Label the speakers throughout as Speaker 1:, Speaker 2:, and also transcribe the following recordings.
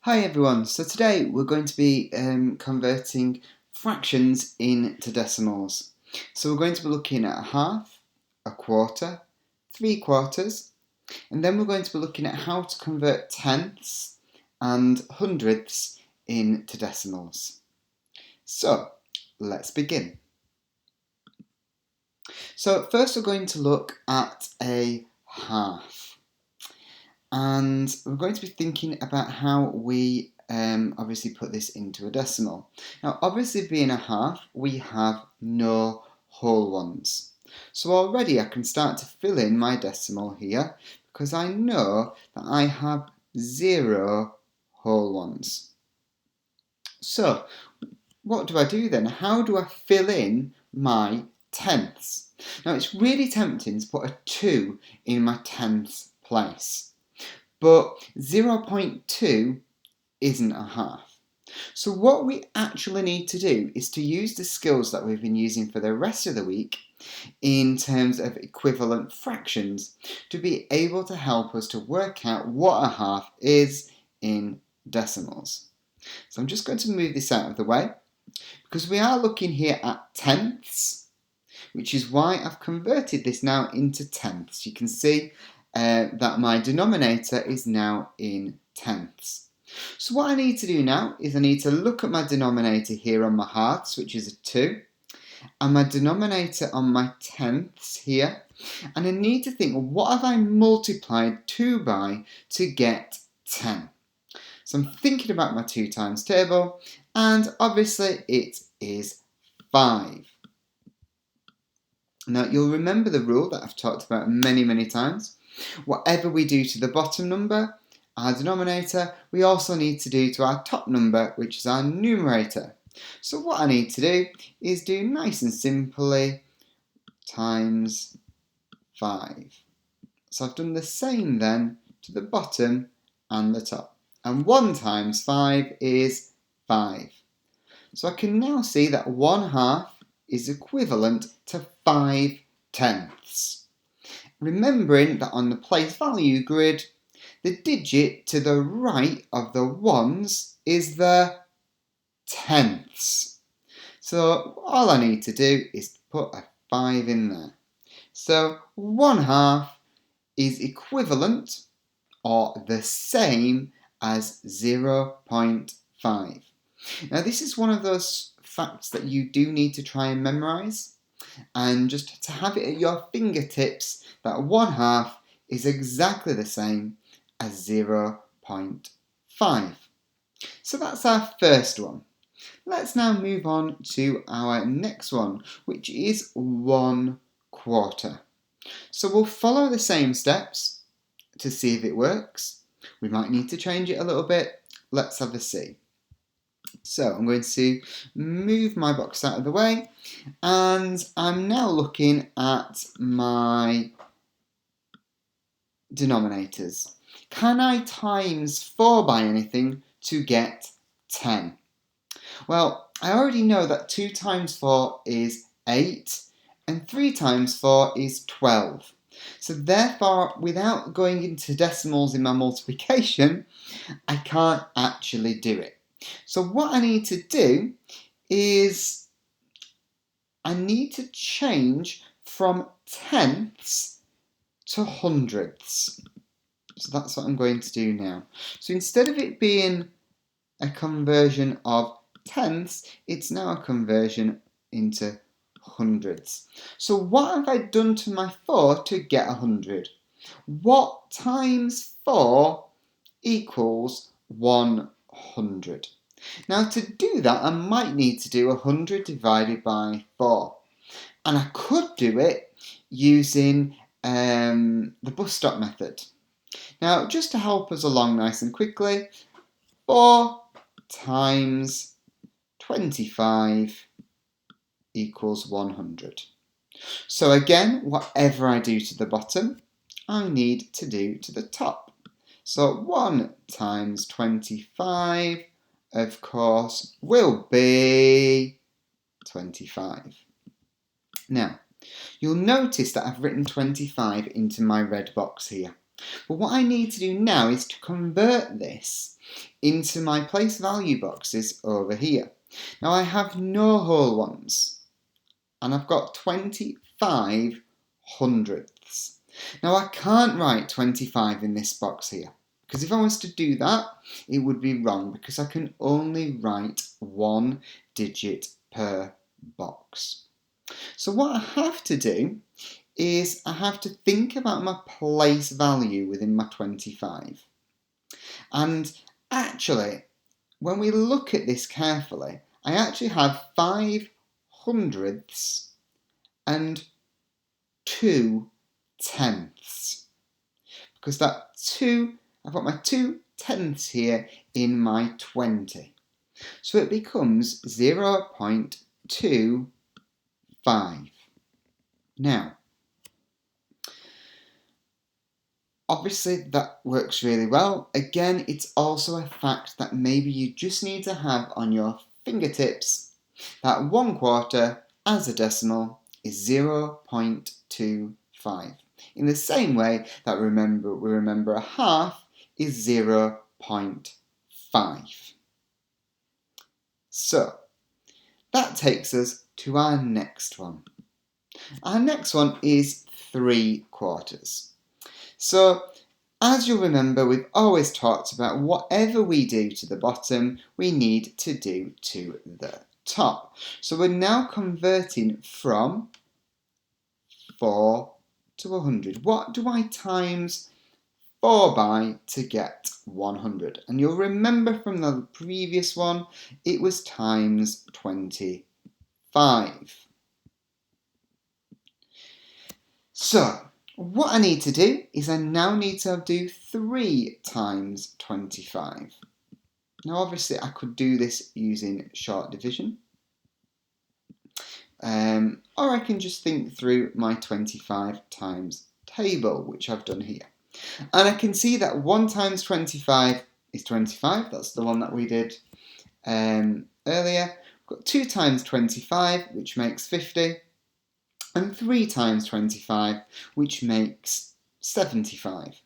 Speaker 1: Hi everyone, so today we're going to be converting fractions into decimals. So we're going to be looking at a half, a quarter, 3/4, and then we're going to be looking at how to convert tenths and hundredths into decimals. So let's begin. So first we're going to look at a half. And we're going to be thinking about how we obviously put this into a decimal. Now, obviously being a half, we have no whole ones. So already I can start to fill in my decimal here because I know that I have 0 whole ones. So what do I do then? How do I fill in my tenths? Now, it's really tempting to put a 2 in my tenths place. But 0.2 isn't a half. So what we actually need to do is to use the skills that we've been using for the rest of the week in terms of equivalent fractions to be able to help us to work out what a half is in decimals. So I'm just going to move this out of the way because we are looking here at tenths, which is why I've converted this now into tenths. You can see that my denominator is now in tenths. So what I need to do now is I need to look at my denominator here on my halves, which is a 2, and my denominator on my tenths here, and I need to think, well, what have I multiplied 2 by to get 10? So I'm thinking about my 2 times table, and obviously it is 5. Now you'll remember the rule that I've talked about many times. Whatever we do to the bottom number, our denominator, we also need to do to our top number, which is our numerator. So what I need to do is do nice and simply times 5. So I've done the same then to the bottom and the top. And 1 times 5 is 5. So I can now see that 1/2 is equivalent to 5 tenths. Remembering that on the place value grid, the digit to the right of the ones is the tenths. So all I need to do is put a 5 in there. So 1/2 is equivalent or the same as 0.5. Now this is one of those facts that you do need to try and memorise, and just to have it at your fingertips that 1/2 is exactly the same as 0.5. So that's our first one. Let's now move on to our next one, which is 1/4. So we'll follow the same steps to see if it works. We might need to change it a little bit. Let's have a see. So I'm going to move my box out of the way, and I'm now looking at my denominators. Can I times 4 by anything to get 10? Well, I already know that 2 times 4 is 8 and 3 times 4 is 12. So therefore, without going into decimals in my multiplication, I can't actually do it. So what I need to do is I need to change from tenths to hundredths. So that's what I'm going to do now. So instead of it being a conversion of tenths, it's now a conversion into hundreds. So what have I done to my 4 to get 100? What times 4 equals 100? Now to do that, I might need to do 100 divided by 4. And I could do it using the bus stop method. Now, just to help us along nice and quickly, 4 times 25 equals 100. So again, whatever I do to the bottom, I need to do to the top. So 1 times 25, of course, will be 25. Now, you'll notice that I've written 25 into my red box here. But what I need to do now is to convert this into my place value boxes over here. Now I have no whole ones, and I've got 25 hundredths. Now I can't write 25 in this box here, because if I was to do that, it would be wrong, because I can only write one digit per box. So what I have to do is I have to think about my place value within my 25. And actually, when we look at this carefully, I actually have 5 hundredths and 2 tenths. Because I've got my 2 tenths here in my 20. So it becomes 0.25. Now, obviously that works really well. Again, it's also a fact that maybe you just need to have on your fingertips that 1/4 as a decimal is 0.25. In the same way that we remember a half is 0.5. So that takes us to our next one. Our next one is 3/4. So, as you'll remember, we've always talked about whatever we do to the bottom, we need to do to the top. So we're now converting from 4 to 100. What do I times 4 by to get 100? And you'll remember from the previous one, it was times 25. So, what I need to do is I now need to do 3 times 25. Now obviously I could do this using short division, or I can just think through my 25 times table, which I've done here. And I can see that 1 times 25 is 25, that's the one that we did earlier. We've got 2 times 25, which makes 50. And 3 times 25, which makes 75.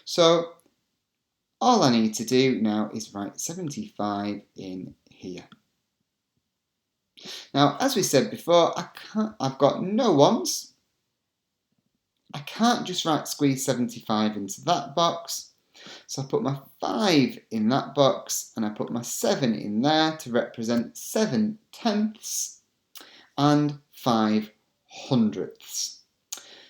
Speaker 1: So all I need to do now is write 75 in here. Now, as we said before, I've got no ones. I can't just squeeze 75 into that box. So I put my 5 in that box and I put my 7 in there to represent 7 tenths and 5 hundredths.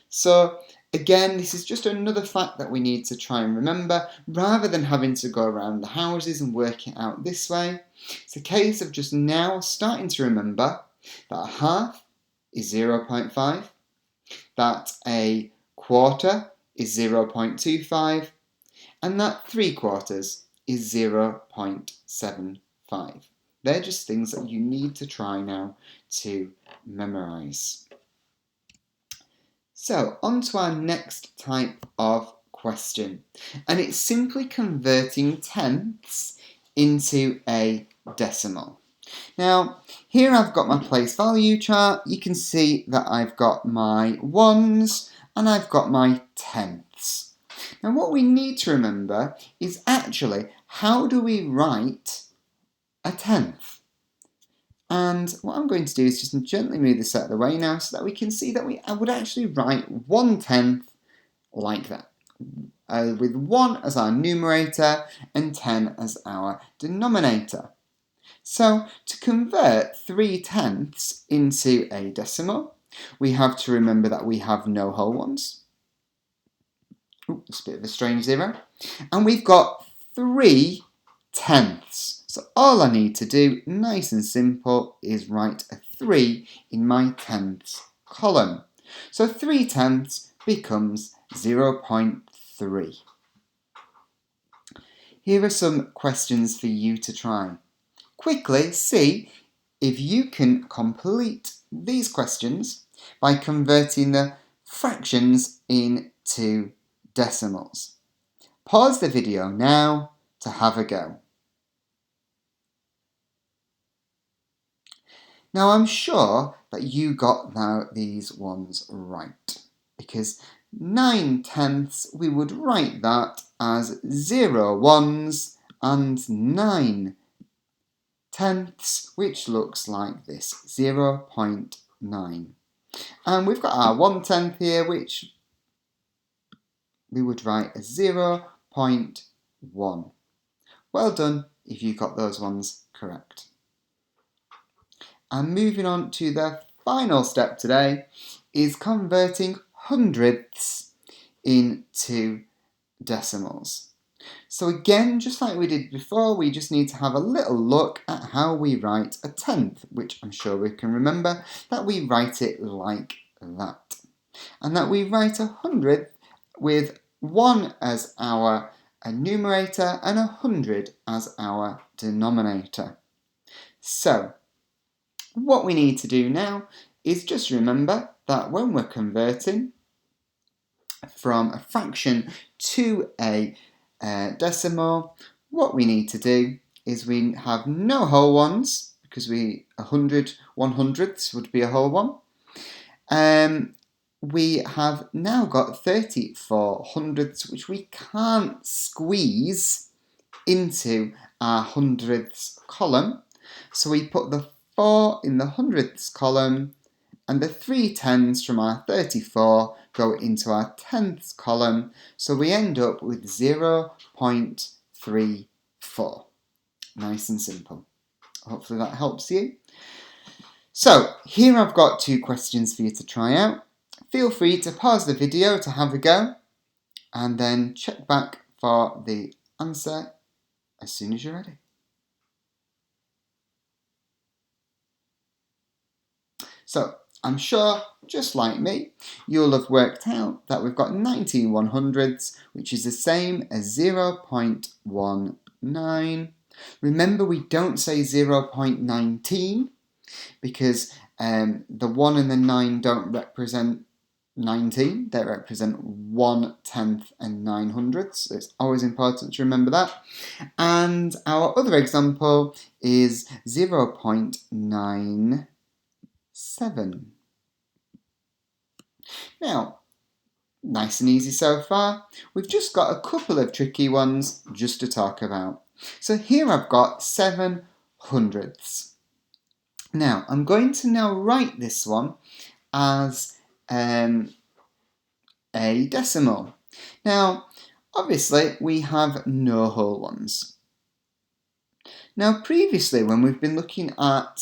Speaker 1: So again, this is just another fact that we need to try and remember, rather than having to go around the houses and work it out this way. It's a case of just now starting to remember that a half is 0.5, that a quarter is 0.25, and that 3/4 is 0.75. They're just things that you need to try now to memorise. So, on to our next type of question, and it's simply converting tenths into a decimal. Now, here I've got my place value chart. You can see that I've got my ones and I've got my tenths. Now, what we need to remember is actually, how do we write a tenth? And what I'm going to do is just gently move this out of the way now so that we can see that I would actually write 1/10 like that, with 1 as our numerator and 10 as our denominator. So to convert 3 tenths into a decimal, we have to remember that we have no whole ones. It's a bit of a strange 0. And we've got 3 tenths. So all I need to do, nice and simple, is write a 3 in my tenths column. So 3 tenths becomes 0.3. Here are some questions for you to try. Quickly see if you can complete these questions by converting the fractions into decimals. Pause the video now to have a go. Now I'm sure that you got these ones right, because 9 tenths, we would write that as 0 ones and 9 tenths, which looks like this, 0.9. And we've got our 1/10 here, which we would write as 0.1. Well done if you got those ones correct. And moving on to the final step today is converting hundredths into decimals. So again, just like we did before, we just need to have a little look at how we write a tenth, which I'm sure we can remember that we write it like that. And that we write 100 with 1 as our numerator and 100 as our denominator. So, what we need to do now is just remember that when we're converting from a fraction to a decimal, what we need to do is we have no whole ones, because 100 1/100ths would be a whole one. We have now got 34 hundredths, which we can't squeeze into our hundredths column. So we put the 4 in the hundredths column, and the 3 tens from our 34 go into our tenths column. So we end up with 0.34. Nice and simple. Hopefully that helps you. So here I've got 2 questions for you to try out. Feel free to pause the video to have a go and then check back for the answer as soon as you're ready. So I'm sure, just like me, you'll have worked out that we've got 19 1/100ths, which is the same as 0.19. Remember, we don't say 0.19 because the 1 and the 9 don't represent 19, they represent 1/10 and 9/100ths. So it's always important to remember that. And our other example is 0.97. Now, nice and easy so far. We've just got a couple of tricky ones just to talk about. So here I've got 7 hundredths. Now, I'm going to now write this one as a decimal. Now, obviously, we have no whole ones. Now, previously, when we've been looking at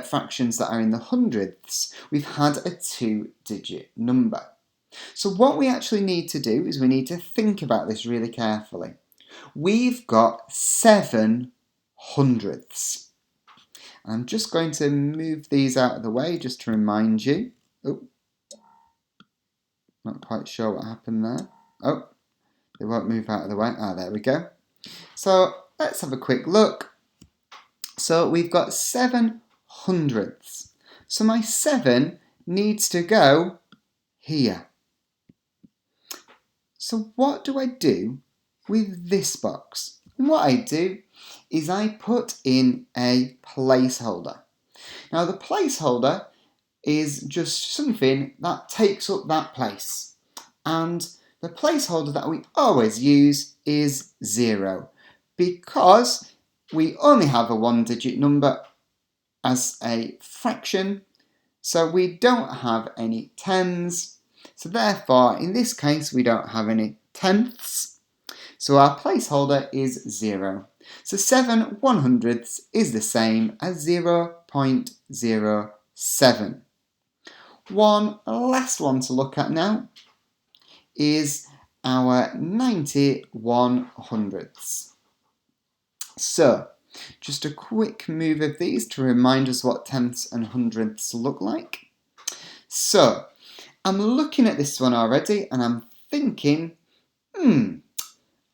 Speaker 1: fractions that are in the hundredths, we've had a 2-digit number. So what we actually need to do is we need to think about this really carefully. We've got 7 hundredths. I'm just going to move these out of the way just to remind you. Oh, not quite sure what happened there. Oh, they won't move out of the way. Ah, there we go. So let's have a quick look. So we've got 7 hundredths. So my 7 needs to go here. So what do I do with this box? And what I do is I put in a placeholder. Now the placeholder is just something that takes up that place. And the placeholder that we always use is 0, because we only have a 1-digit number as a fraction, so we don't have any tens. So therefore, in this case, we don't have any tenths. So our placeholder is 0. So 7 100ths is the same as 0.07. One last one to look at now is our 90 100ths. So, just a quick move of these to remind us what tenths and hundredths look like. So, I'm looking at this one already and I'm thinking,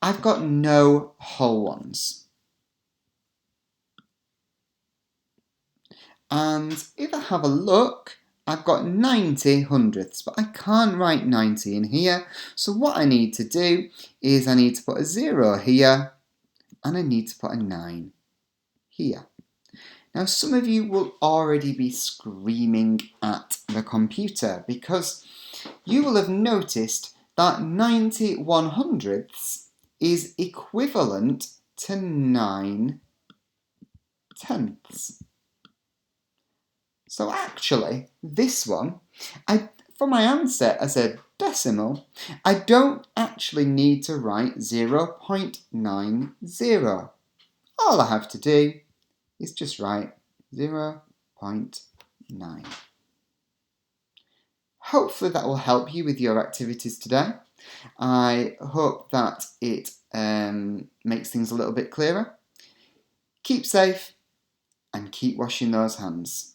Speaker 1: I've got no whole ones. And if I have a look, I've got 90 hundredths, but I can't write 90 in here. So what I need to do is I need to put a 0 here and I need to put a 9 here. Now some of you will already be screaming at the computer because you will have noticed that 90 100ths is equivalent to 9 tenths. So actually, this one, for my answer as a decimal, I don't actually need to write 0.90. All I have to do is just write 0.9. Hopefully that will help you with your activities today. I hope that it makes things a little bit clearer. Keep safe and keep washing those hands.